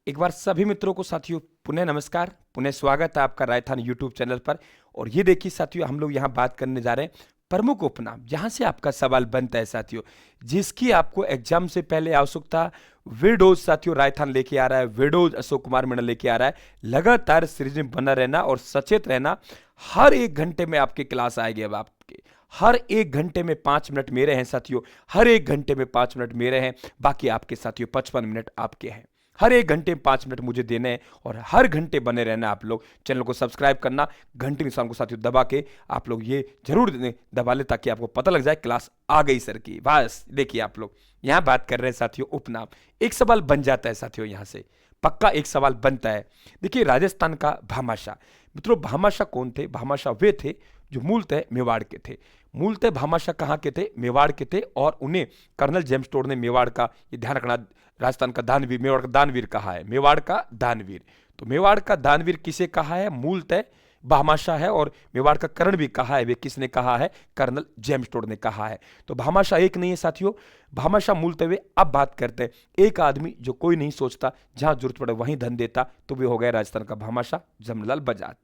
एक बार सभी मित्रों को साथियों पुनः नमस्कार, पुनः स्वागत है आपका राजस्थान यूट्यूब चैनल पर। और ये देखिए साथियों, हम लोग यहाँ बात करने जा रहे हैं प्रमुख उपनाम, जहाँ से आपका सवाल बनता है साथियों, जिसकी आपको एग्जाम से पहले आवश्यकता। विडोज साथियों राजस्थान लेके आ रहा है, विडोज अशोक कुमार मीणा लेके आ रहा है। लगातार सीरीज में बना रहना और सचेत रहना। हर एक घंटे में आपकी क्लास आएगी। अब आपके हर एक घंटे में 5 मिनट मेरे हैं साथियों, हर एक घंटे में 5 मिनट मेरे हैं, बाकी आपके साथियों 55 मिनट आपके हैं। हर एक घंटे में 5 मिनट मुझे देने हैं और हर घंटे बने रहना। आप लोग चैनल को सब्सक्राइब करना, घंटे निशान को साथियों दबा के आप लोग ये जरूर दबा ले, ताकि आपको पता लग जाए क्लास आ गई सर की। बस देखिए, आप लोग यहाँ बात कर रहे हैं साथियों उपनाम। एक सवाल बन जाता है साथियों, यहाँ से पक्का एक सवाल बनता है। देखिए, राजस्थान का भामाशाह। मित्रों, भामाशाह कौन थे? भामाशाह वे थे जो मूलतः मेवाड़ के थे। मूलतः भामाशाह कहाँ के थे? मेवाड़ के थे। और उन्हें कर्नल जेम्स टोड ने मेवाड़ का, ये ध्यान रखना, राजस्थान का दानवीर, मेवाड़ का दानवीर कहा है, मेवाड़ का दानवीर। तो मेवाड़ का दानवीर किसे कहा है? मूलतः भामाशाह है। और मेवाड़ का कर्ण भी कहा है, वे किसने कहा है? कर्नल जेम्स टोड ने कहा है। तो भामाशाह एक नहीं है साथियों, भामाशाह मूलतः वे। अब बात करते हैं एक आदमी जो कोई नहीं सोचता, जहां जरूरत पड़े वहीं धन देता, तो वे हो गया राजस्थान का भामाशाह जमनालाल बजाज।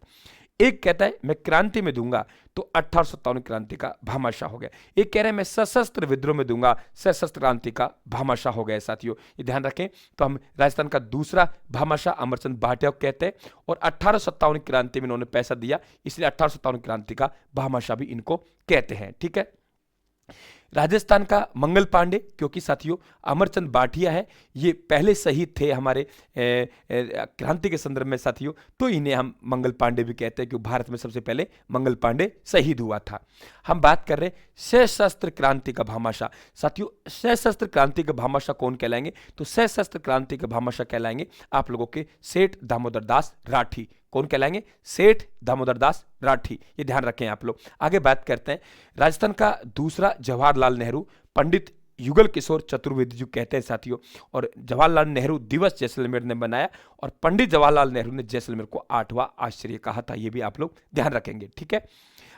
एक कहता है मैं क्रांति में दूंगा, तो 1857 क्रांति का भामाशाह हो गया। एक कह रहे हैं मैं सशस्त्र विद्रोह में दूंगा, सशस्त्र क्रांति का भामाशाह हो गया साथियों, ये ध्यान रखें। तो हम राजस्थान का दूसरा भामाशाह अमरचंद भाटिया को कहते हैं। और 1857 क्रांति में इन्होंने पैसा दिया, इसलिए 1857 क्रांति का भामाशाह भी इनको कहते हैं। ठीक है। राजस्थान का मंगल पांडे, क्योंकि साथियों अमरचंद भाटिया है, ये पहले शहीद थे हमारे क्रांति के संदर्भ में साथियों, तो इन्हें हम मंगल पांडे भी कहते हैं, क्योंकि भारत में सबसे पहले मंगल पांडे शहीद हुआ था। हम बात कर रहे हैं सशस्त्र क्रांति का भामाशाह। साथियों, सशस्त्र क्रांति का भामाशाह कौन कहलाएंगे? तो सशस्त्र क्रांति के भामाशाह कहलाएंगे आप लोगों के सेठ दामोदर दास राठी। कौन कहलाएंगे? सेठ दामोदर दास राठी, ये ध्यान रखें आप लोग। आगे बात करते हैं राजस्थान का दूसरा जवाहरलाल नेहरू, पंडित युगल किशोर चतुर्वेदी जी कहते हैं साथियों। और जवाहरलाल नेहरू दिवस जैसलमेर ने बनाया, और पंडित जवाहरलाल नेहरू ने जैसलमेर को 8वां आश्चर्य कहा था, ये भी आप लोग ध्यान रखेंगे। ठीक है।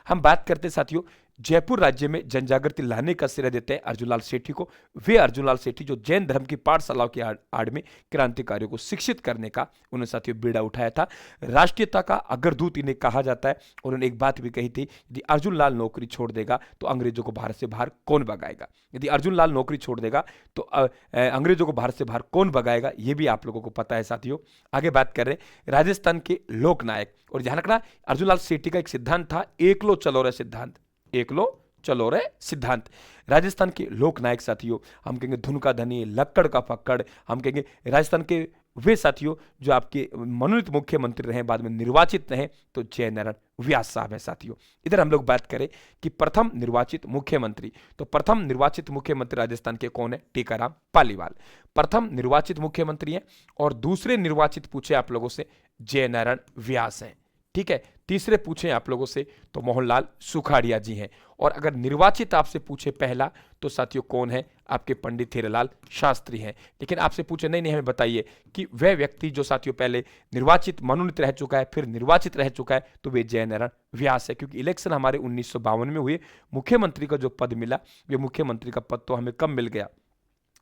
हम बात करते हैं साथियों जयपुर राज्य में जनजागृति लाने का श्रेय देते हैं अर्जुनलाल सेठी को। वे अर्जुनलाल सेठी जो जैन धर्म की पाठशालाओं की आड़ में क्रांतिकारियों को शिक्षित करने का उन्होंने साथियों बीड़ा उठाया था। राष्ट्रीयता का अग्रदूत इन्हें कहा जाता है। और उन्होंने एक बात भी कही थी, यदि अर्जुनलाल नौकरी छोड़ देगा तो अंग्रेजों को भारत से बाहर कौन भगाएगा? यदि अर्जुनलाल नौकरी छोड़ देगा तो अंग्रेजों को भारत से बाहर कौन भगाएगा? ये भी आप लोगों को पता है साथियों। आगे बात कर रहे हैं राजस्थान के लोकनायक। और ध्यान रखना, अर्जुनलाल सेठी का एक सिद्धांत था, एक लो चलो रे सिद्धांत, एक लो चलो रे सिद्धांत। राजस्थान के लोकनायक साथियों, हम कहेंगे धुन का धनी, लक्कड़ का फक्कड़, हम कहेंगे राजस्थान के वे साथियों जो आपके मनोनीत मुख्यमंत्री रहे, बाद में निर्वाचित रहे, तो जयनारायण व्यास साहब है साथियों। इधर हम लोग बात करें कि प्रथम निर्वाचित मुख्यमंत्री, तो प्रथम निर्वाचित मुख्यमंत्री राजस्थान के कौन है? टीकाराम पालीवाल प्रथम निर्वाचित मुख्यमंत्री हैं। और दूसरे निर्वाचित पूछे आप लोगों से, जयनारायण व्यास हैं। ठीक है। तीसरे पूछे आप लोगों से तो मोहनलाल सुखाड़िया जी हैं। और अगर निर्वाचित आपसे पूछे पहला, तो साथियों कौन है? आपके पंडित हीरालाल शास्त्री हैं। लेकिन आपसे पूछे नहीं हमें बताइए कि वह व्यक्ति जो साथियों पहले निर्वाचित मनोनीत रह चुका है, फिर निर्वाचित रह चुका है, तो वे जयनारायण व्यास है। क्योंकि इलेक्शन हमारे 1952 में हुए, मुख्यमंत्री का जो पद मिला, वे मुख्यमंत्री का पद तो हमें कब मिल गया?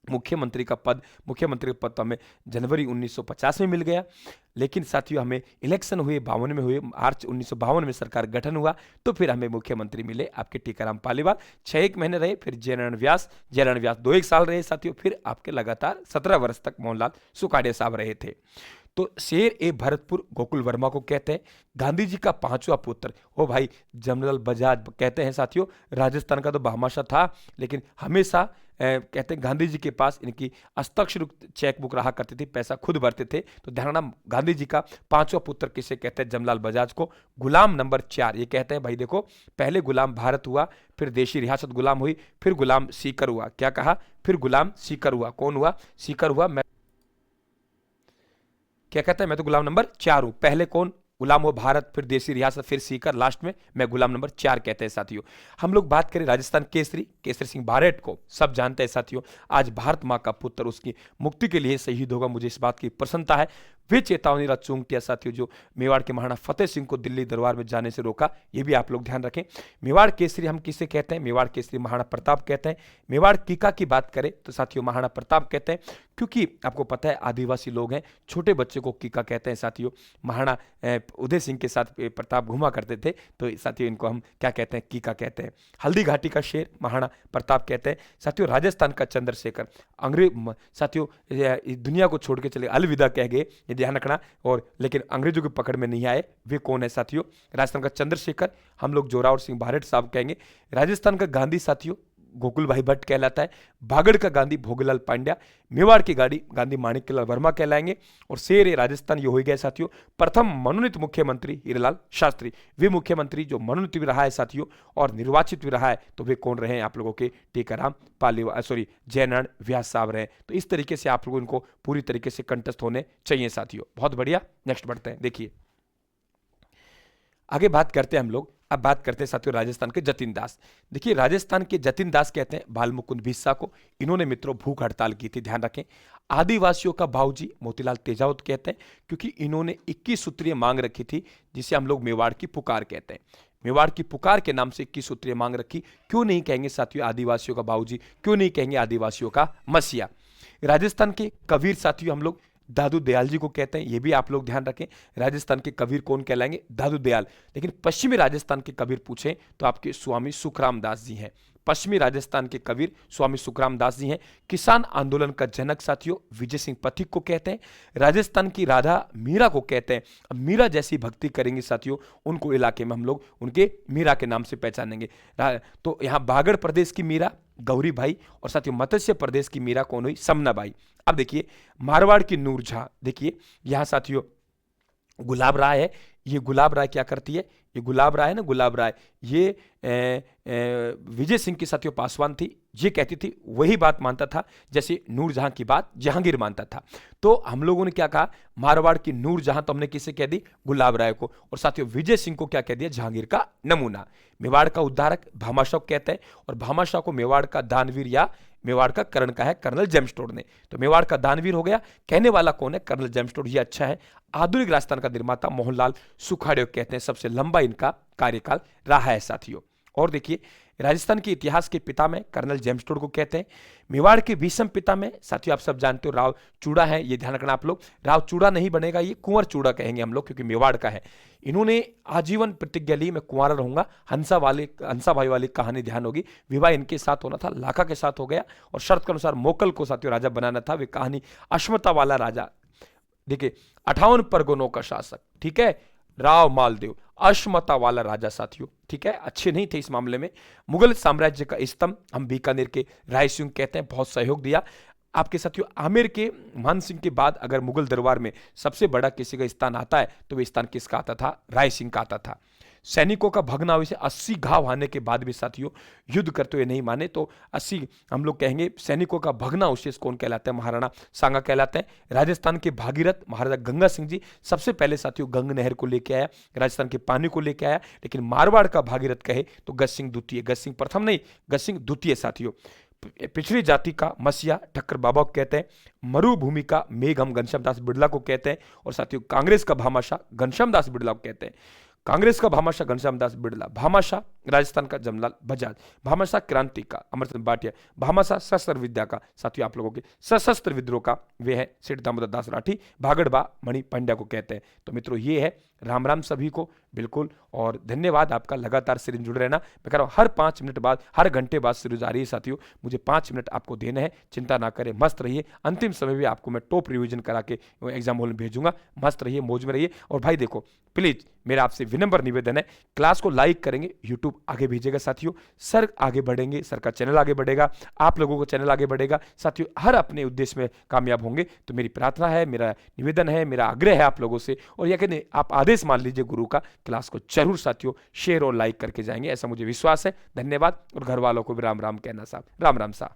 मुख्यमंत्री का पद तो हमें जनवरी 1950 में मिल गया। लेकिन साथियों हमें इलेक्शन हुए 52 में हुए, मार्च 1952 में सरकार गठन हुआ, तो फिर हमें मुख्यमंत्री मिले आपके टीकाराम पालीवाल। 6 महीने रहे, फिर जयनारायण व्यास 2 साल रहे साथियों, फिर आपके लगातार 17 वर्ष तक मोहनलाल सुखाड़िया साहब रहे थे। तो शेर ए भरतपुर गोकुल वर्मा को कहते हैं गांधी जी का 5वां पुत्र। ओ भाई, जमनालाल बजाज कहते हैं साथियों, राजस्थान का तो भामाशाह था, लेकिन हमेशा कहते हैं गांधी जी के पास इनकी हस्ताक्षर चेक बुक रहा करती थी, पैसा खुद भरते थे। तो ध्यान रखना, गांधी जी का 5वां पुत्र किसे कहते हैं? जमनालाल बजाज को। गुलाम नंबर 4, ये कहते हैं भाई देखो, पहले गुलाम भारत हुआ, फिर देशी रियासत गुलाम हुई, फिर गुलाम सीकर हुआ। क्या कहा? फिर गुलाम सीकर हुआ। कौन हुआ? सीकर हुआ। मैं क्या कहता है? मैं तो गुलाम नंबर 4 हूं। पहले कौन गुलाम हो? भारत, फिर देसी रियासत, फिर सीकर, लास्ट में मैं गुलाम नंबर 4 कहते हैं साथियों। हम लोग बात करें राजस्थान केसरी सिंह बारेट को, सब जानते हैं साथियों। आज भारत मां का पुत्र उसकी मुक्ति के लिए शहीद होगा, मुझे इस बात की प्रसन्नता है। वे चेतावनी राज चूंकटिया साथियों, जो मेवाड़ के महाराणा फतेह सिंह को दिल्ली दरबार में जाने से रोका, ये भी आप लोग ध्यान रखें। मेवाड़ केसरी हम किसे कहते हैं? मेवाड़ केसरी महाराणा प्रताप कहते हैं। मेवाड़ कीका की बात करें तो साथियों महाराणा प्रताप कहते हैं। क्योंकि आपको पता है आदिवासी लोग हैं, छोटे बच्चे को कीका कहते हैं साथियों। महाराणा उदय सिंह के साथ प्रताप घुमा करते थे, तो साथियों इनको हम क्या कहते हैं, कीका कहते हैं। हल्दी घाटी का शेर महाराणा प्रताप कहते हैं साथियों। राजस्थान का चंद्रशेखर, अंग्रेज साथियों इस दुनिया को छोड़ के चले, अलविदा कह गए, ये ध्यान रखना। और लेकिन अंग्रेजों की पकड़ में नहीं आए, वे कौन है साथियों? राजस्थान का चंद्रशेखर, हम लोग जोरावर सिंह बारठ साहब कहेंगे। राजस्थान का गांधी साथियों गोकुल भाई भट्ट कहलाता है। बागड़ का गांधी भोगलाल पांड्या। मेवाड़ की गांधी माणिक्यलाल वर्मा कहलाएंगे। और शेर राजस्थान ये हो गया साथियों। प्रथम मनोनीत मुख्यमंत्री हीरालाल शास्त्री, वे मुख्यमंत्री जो मनोनीत भी रहा है साथियों और निर्वाचित भी रहा है, तो वे कौन रहे हैं आप लोगों के? टीकाराम पालीवाल, जयनारायण व्यास साहब रहे। तो इस तरीके से आप लोगों इनको पूरी तरीके से कंठस्थ होने चाहिए साथियों। बहुत बढ़िया, नेक्स्ट बढ़ते हैं। देखिए आगे बात करते हैं हम लोग, अब बात करते हैं साथियों राजस्थान के जतिन दास। देखिए राजस्थान के जतिन दास कहते हैं बालमुकुंद बिस्सा को, इन्होंने मित्रों भूख हड़ताल की थी, ध्यान रखें। आदिवासियों का बाबूजी मोतीलाल तेजावत कहते हैं, क्योंकि इन्होंने 21 सूत्रीय मांग रखी थी, जिसे हम लोग मेवाड़ की पुकार कहते हैं। मेवाड़ की पुकार के नाम से 21 सूत्रीय मांग रखी। क्यों नहीं कहेंगे साथियों आदिवासियों का बाबूजी, क्यों नहीं कहेंगे आदिवासियों का मसीहा? राजस्थान के कबीर साथियों हम लोग दादू दयाल जी को कहते हैं, ये भी आप लोग ध्यान रखें। राजस्थान के कबीर कौन कहलाएंगे? दादू दयाल। लेकिन पश्चिमी राजस्थान के कबीर पूछें तो आपके स्वामी सुखराम दास जी हैं। पश्चिमी राजस्थान के कबीर स्वामी सुखराम दास जी हैं। किसान आंदोलन का जनक साथियों विजय सिंह पथिक को कहते हैं। राजस्थान की राधा मीरा को कहते हैं। अब मीरा जैसी भक्ति करेंगे साथियों, उनको इलाके में हम लोग उनके मीरा के नाम से पहचानेंगे। तो यहाँ बागड़ प्रदेश की मीरा गौरी भाई, और साथियों मत्स्य प्रदेश की मीरा कौन हुई? समना बाई। अब देखिए मारवाड़ की नूर झा, देखिए यहां साथियों गुलाब राय है। ये गुलाब राय क्या करती है? ये गुलाब राय है ना, गुलाब राय, ये विजय सिंह की साथियों पासवान थी। ये कहती थी, वही बात मानता था जैसे नूरजहां की बात जहांगीर मानता था। तो हम लोगों ने क्या कहा? मारवाड़ की नूरजहां तो हमने किसे कह दी? गुलाब राय को। और साथियों विजय सिंह को क्या कह दिया? जहांगीर का नमूना। मेवाड़ का उद्धारक भामाशाह कहते हैं, और भामाशाह को मेवाड़ का दानवीर या मेवाड़ का कर्ण का है कर्नल जेम्सटोड ने। तो मेवाड़ का दानवीर हो गया, कहने वाला कौन है? कर्नल जेम्सटोड। ये अच्छा है। आधुनिक राजस्थान का निर्माता मोहनलाल सुखाड़े कहते हैं, सबसे लंबा इनका कार्यकाल रहा है साथियों। और देखिए राजस्थान के इतिहास के पिता में कर्नल जेम्सटोड को कहते हैं। मेवाड़ के भीषम पिता में साथियों आप सब जानते हो राव चूड़ा है, ये ध्यान रखना आप लोग। राव चूड़ा नहीं बनेगा, ये कुंवर चूड़ा कहेंगे हम लोग, क्योंकि मेवाड़ का है। इन्होंने आजीवन प्रतिज्ञा ली, मैं कुंवारा रहूंगा। हंसा भाई वाली कहानी ध्यान होगी। विवाह इनके साथ होना था, लाखा के साथ हो गया, और शर्त के अनुसार मोकल को साथियों राजा बनाना था। वे कहानी अश्मता वाला राजा, देखिए 58 परगनों का शासक, ठीक है, राव मालदेव, अश्मता वाला राजा साथियों, ठीक है, अच्छे नहीं थे इस मामले में। मुगल साम्राज्य का स्तंभ हम बीकानेर के राय सिंह कहते हैं, बहुत सहयोग दिया आपके साथियों। आमेर के मान सिंह के बाद अगर मुगल दरबार में सबसे बड़ा किसी का स्थान आता है तो वह स्थान किसका आता था? राय सिंह का आता था। सैनिकों का भग्नावशेष 80 घाव आने के बाद भी साथियों युद्ध करते हुए नहीं माने, तो 80 हम लोग कहेंगे सैनिकों का भग्नावशेष कौन कहलाता है? महाराणा सांगा कहलाते हैं। राजस्थान के भागीरथ महाराजा गंगा सिंह जी सबसे पहले साथियों गंग नहर को लेके आया, राजस्थान के पानी को लेके आया। लेकिन मारवाड़ का भागीरथ कहे तो गज सिंह द्वितीय, गज सिंह प्रथम नहीं, गज सिंह द्वितीय साथियों। पिछड़ी जाति का मसीहा ठक्कर बाबा को कहते हैं। मरुभूमि का मेघ हम घनश्याम दास बिड़ला को कहते हैं। और साथियों कांग्रेस का भामाशाह घनश्याम दास बिड़ला को कहते हैं। कांग्रेस का भामाशाह घनश्याम दास बिड़ला, भामाशाह राजस्थान का जमलाल बजाज, भामाशाह क्रांति का अमरचंद भाटिया, भामाशाह शस्त्र विद्या का साथियों आप लोगों के सशस्त्र विद्रोह का वे है सेठ दामोदर दास राठी, भागड़बा मणि पांड्या को कहते हैं। तो मित्रों ये है, राम राम सभी को बिल्कुल, और धन्यवाद आपका लगातार सीरीज जुड़े रहना। मैं कह रहा हूँ हर 5 मिनट बाद, हर घंटे बाद सीरीज आ रही है साथियों, मुझे 5 मिनट आपको देने हैं, चिंता ना करें, मस्त रहिए। अंतिम समय भी आपको मैं टॉप रिवीजन करा के एग्जाम हॉल में भेजूंगा, मस्त रहिए, मौज में रहिए। और भाई देखो प्लीज मेरा आपसे विनम्र निवेदन है, क्लास को लाइक करेंगे, यूट्यूब आगे भेजेगा साथियों, सर आगे बढ़ेंगे, सर का चैनल आगे बढ़ेगा, आप लोगों का चैनल आगे बढ़ेगा साथियों, हर अपने उद्देश्य में कामयाब होंगे। तो मेरी प्रार्थना है, मेरा निवेदन है, मेरा आग्रह है आप लोगों से, और यह कहते आप आदेश मान लीजिए गुरु का, क्लास को जरूर साथियों शेयर और लाइक करके जाएंगे, ऐसा मुझे विश्वास है। धन्यवाद। और घर वालों को भी राम राम कहना साहब, राम राम साहब।